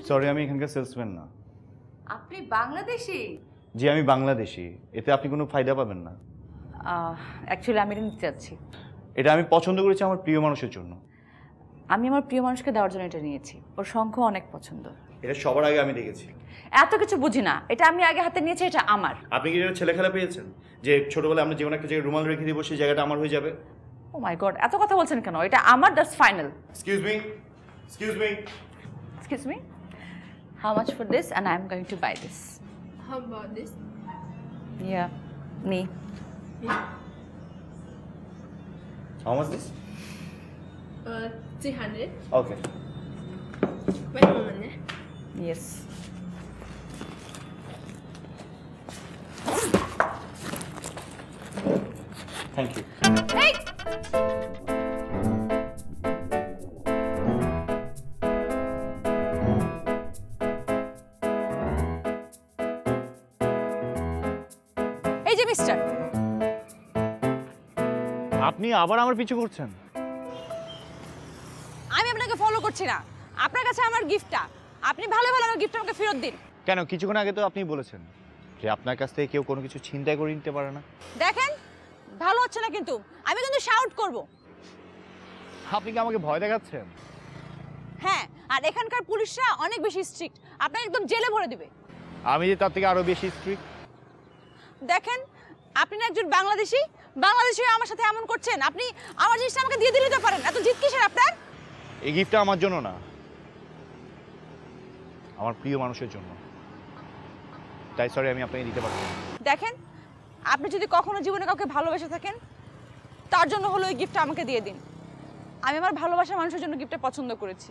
Sorry, আমি এখানকার salesman না। আপনি বাংলাদেশি? জি, আমি বাংলাদেশি। এতে আপনি কোনো ফায়দা পাবেন না। অ্যাকচুয়ালি আমি এটা নিতে চাচ্ছি। এটা আমি পছন্দ করেছি আমার প্রিয় মানুষের জন্য। আমি আমার প্রিয় মানুষকে দেওয়ার জন্য এটা নিয়েছি। ওর শঙ্খ অনেক পছন্দ। এটা সবার আগে আমি দেখেছি। এত কিছু বুঝি না, এটা আমি আগে হাতে নিয়েছি, এটা আমার। আপনি কি এটা ছেলে খেলা পেয়েছেন যে ছোটবেলায় আমরা যেমন একটা জায়গায় রুমাল রেখে দিব সেই জায়গাটা আমার হয়ে যাবে? ও মাই গড, এত কথা বলছেন কেন? এটা আমার, that's final. Excuse me, excuse me, excuse me, how much for this and I am going to buy this. How about this? Yeah, me. How much this? 300. Okay. Wait a moment. Yes. Thank you. এই এই যে mister, আপনি আবার আমার পিছু করছেন? আমি আপনাকে ফলো করছি না, আপনার কাছে আমার গিফটটা। আপনি ভালো ভালো আমার গিফট আমাকে ফেরত দিন। কেন? কিছুক্ষণ আগে তো আপনি বলেছেন যে আপনার কাছ থেকে কেউ কোনো কিছু ছিনতাই করে নিতে পারে না। দেখেন, ভালো হচ্ছে না কিন্তু, আমি কিন্তু শাউট করব। আপনি কি আমাকে ভয় দেখাচ্ছেন? হ্যাঁ, আর এখানকার পুলিশরা অনেক বেশি স্ট্রিক্ট, আপনাকে একদম জেলে ভরে দিবে। আমি যে তার থেকে আরো বেশি স্ট্রিক্ট। দেখেন, আপনি না একজন বাংলাদেশি, বাংলাদেশি হয়ে আমার সাথে এমন করছেন। আপনি আমার জিনিসটা আমাকে দিয়ে দিতে পারেন, এত জিদ কিসের আপনার? এই গিফটটা আমার জন্য না, আমার প্রিয় মানুষের জন্য। তাই সরি, আমি আপনাকে দিতে পারবো না। দেখেন, আপনি যদি কখনো জীবনে কাউকে ভালোবেসে থাকেন, তার জন্য হলো এই গিফটটা আমাকে দিয়ে দিন। আমি আমার ভালোবাসার মানুষের জন্য গিফটটা পছন্দ করেছি।